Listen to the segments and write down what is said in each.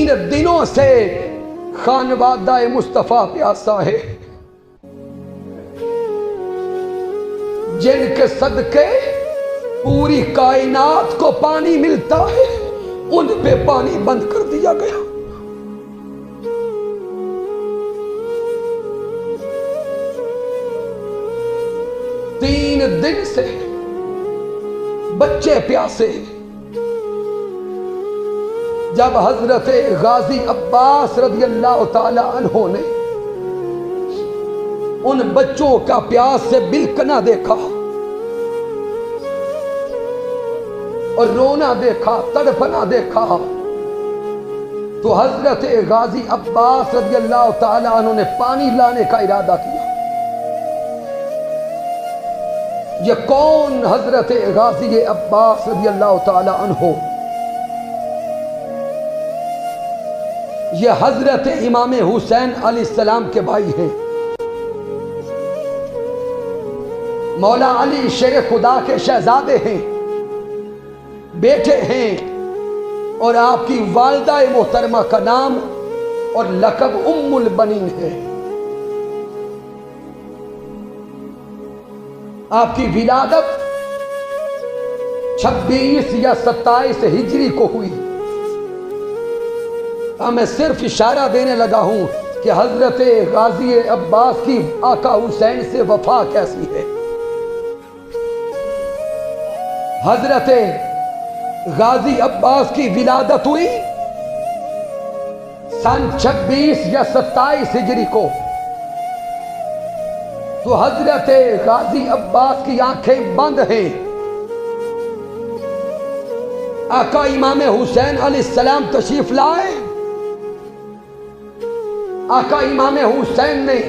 3 دنوں سے خانوادہ مصطفیٰ پیاسا ہے، جن کے صدقے پوری کائنات کو پانی ملتا ہے، ان پہ پانی بند کر دیا گیا۔ تین دن سے بچے پیاسے ہیں۔ جب حضرت غازی عباس رضی اللہ تعالی عنہ نے ان بچوں کا پیاس سے بلکنا دیکھا اور رونا دیکھا، تڑپنا دیکھا، تو حضرت غازی عباس رضی اللہ تعالی عنہ نے پانی لانے کا ارادہ کیا۔ یہ کون حضرت غازی عباس رضی اللہ تعالی عنہ؟ یہ حضرت امام حسین علیہ السلام کے بھائی ہیں۔ مولا علی شیر خدا کے شہزادے ہیں، بیٹے ہیں، اور آپ کی والدہ محترمہ کا نام اور لقب ام البنین ہے۔ آپ کی ولادت 26 یا 27 ہجری کو ہوئی۔ میں صرف اشارہ دینے لگا ہوں کہ حضرت غازی عباس کی آقا حسین سے وفا کیسی ہے۔ حضرت غازی عباس کی ولادت ہوئی سن 26 یا 27 ہجری کو، تو حضرت غازی عباس کی آنکھیں بند ہیں۔ آقا امام حسین علیہ السلام تشریف لائے۔ آقا امام حسین نے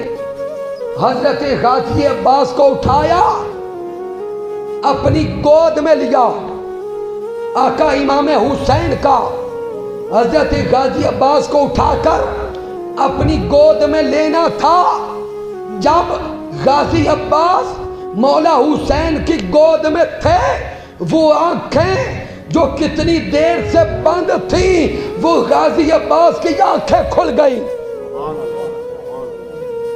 حضرت غازی عباس کو اٹھایا، اپنی گود میں لیا۔ آقا امام حسین کا حضرت غازی عباس کو اٹھا کر اپنی گود میں لینا تھا، جب غازی عباس مولا حسین کی گود میں تھے، وہ آنکھیں جو کتنی دیر سے بند تھیں، وہ غازی عباس کی آنکھیں کھل گئیں۔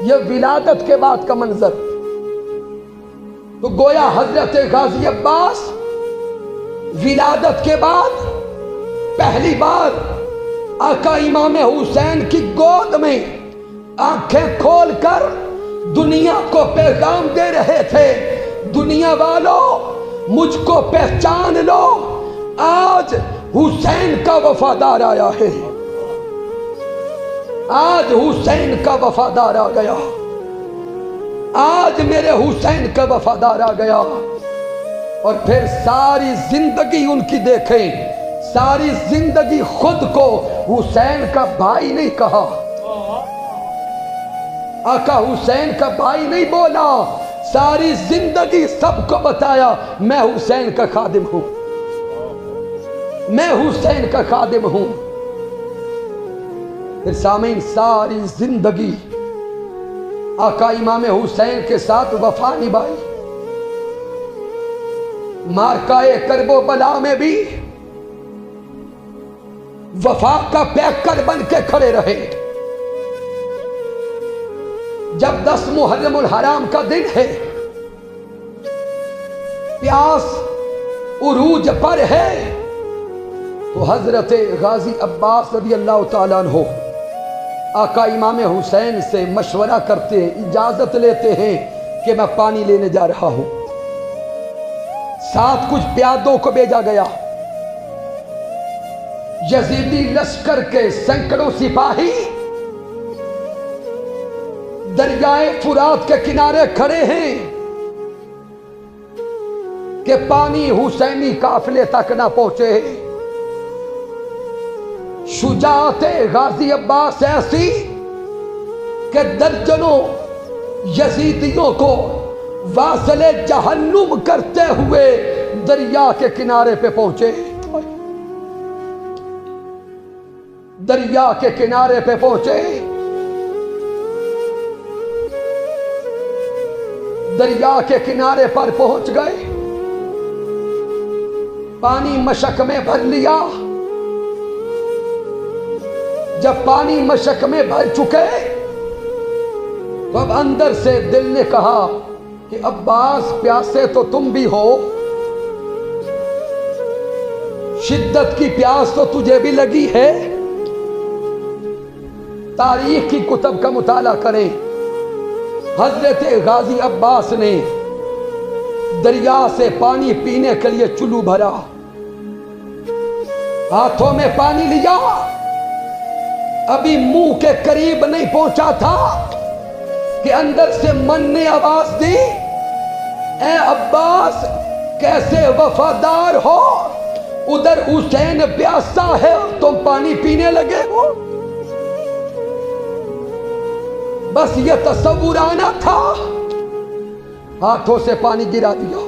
یہ ولادت کے بعد کا منظر۔ تو گویا حضرت غازی عباس ولادت کے بعد پہلی بار آقا امام حسین کی گود میں آنکھیں کھول کر دنیا کو پیغام دے رہے تھے، دنیا والوں مجھ کو پہچان لو، آج حسین کا وفادار آیا ہے، آج حسین کا وفادار آ گیا، آج میرے حسین کا وفادار آ گیا۔ اور پھر ساری زندگی ان کی دیکھیں، ساری زندگی خود کو حسین کا بھائی نہیں کہا، آقا حسین کا بھائی نہیں بولا، ساری زندگی سب کو بتایا میں حسین کا خادم ہوں، میں حسین کا خادم ہوں۔ پھر سامعین ساری زندگی آقا امام حسین کے ساتھ وفا نبھائی، مارکائے کرب و بلا میں بھی وفا کا پیکر بن کے کھڑے رہے۔ جب 10 محرم الحرام کا دن ہے، پیاس عروج پر ہے، تو حضرت غازی عباس رضی اللہ تعالیٰ عنہ آقا امام حسین سے مشورہ کرتے ہیں، اجازت لیتے ہیں کہ میں پانی لینے جا رہا ہوں۔ ساتھ کچھ پیادوں کو بھیجا گیا۔ یزیدی لشکر کے سینکڑوں سپاہی دریائے فرات کے کنارے کھڑے ہیں کہ پانی حسینی قافلے تک نہ پہنچے۔ شجاعت غازی عباس ایسی کہ درجنوں یزیدیوں کو واصل جہنم کرتے ہوئے دریا کے کنارے پہ پہنچے، دریا کے کنارے پہ پہنچے، دریا کے کنارے پر پہنچ گئے، پانی مشک میں بھر لیا، جب پانی مشک میں بھر چکے تو اب اندر سے دل نے کہا کہ عباس پیاسے تو تم بھی ہو، شدت کی پیاس تو تجھے بھی لگی ہے۔ تاریخ کی کتب کا مطالعہ کریں، حضرت غازی عباس نے دریا سے پانی پینے کے لیے چلو بھرا، ہاتھوں میں پانی لیا، ابھی منہ کے قریب نہیں پہنچا تھا کہ اندر سے من نے آواز دی، اے عباس کیسے وفادار ہو، ادھر حسین پیاسا ہے اور تم پانی پینے لگے ہو۔ بس یہ تصور آنا تھا، ہاتھوں سے پانی گرا دیا،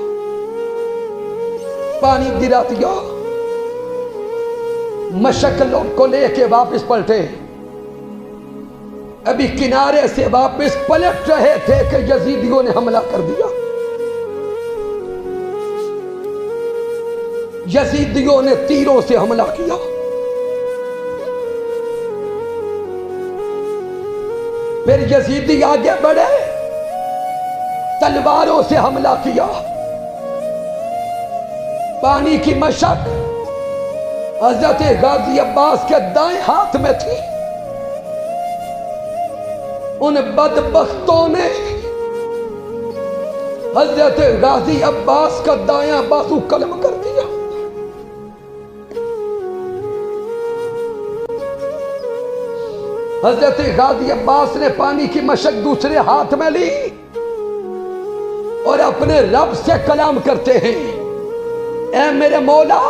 پانی گرا دیا، مشک کو لے کے واپس پلٹے، ابھی کنارے سے واپس پلٹ رہے تھے کہ یزیدیوں نے حملہ کر دیا۔ یزیدیوں نے تیروں سے حملہ کیا، پھر یزیدی آگے بڑھے، تلواروں سے حملہ کیا۔ پانی کی مشک حضرت غازی عباس کے دائیں ہاتھ میں تھی، ان بدبختوں نے حضرت غازی عباس کا دایاں بازو قلم کر دیا۔ حضرت غازی عباس نے پانی کی مشک دوسرے ہاتھ میں لی اور اپنے رب سے کلام کرتے ہیں، اے میرے مولا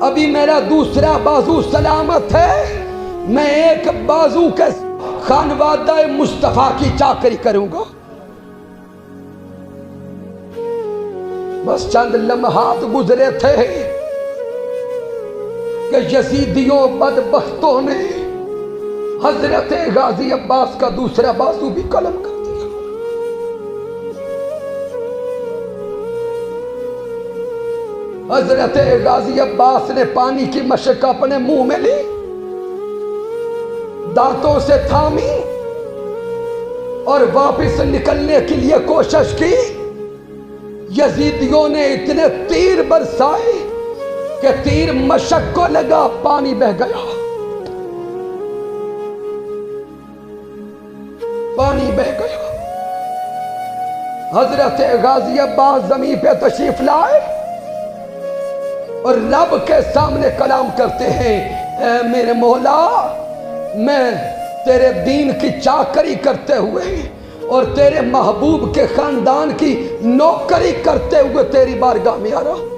ابھی میرا دوسرا بازو سلامت ہے، میں ایک بازو کے خانوادہ مصطفیٰ کی چاکری کروں گا۔ بس چند لمحات گزرے تھے کہ یزیدیوں بدبختوں نے حضرت غازی عباس کا دوسرا بازو بھی قلم کر دیا۔ حضرت غازی عباس نے پانی کی مشک اپنے منہ میں لی، دانتوں سے تھامی اور واپس نکلنے کے لیے کوشش کی۔ یزیدیوں نے اتنے تیر برسائے کہ تیر مشک کو لگا، پانی بہہ گیا، پانی بہہ گیا۔ حضرت غازی عباس زمین پہ تشریف لائے اور رب کے سامنے کلام کرتے ہیں، اے میرے مولا میں تیرے دین کی چاکری کرتے ہوئے اور تیرے محبوب کے خاندان کی نوکری کرتے ہوئے تیری بارگاہ میں آ رہا۔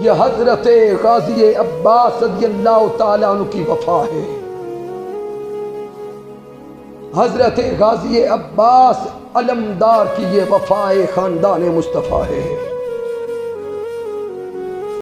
یہ حضرت غازی عباس رضی اللہ تعالیٰ عنہ کی وفا ہے۔ حضرت غازی عباس علمدار کی یہ وفا خاندان مصطفیٰ ہے۔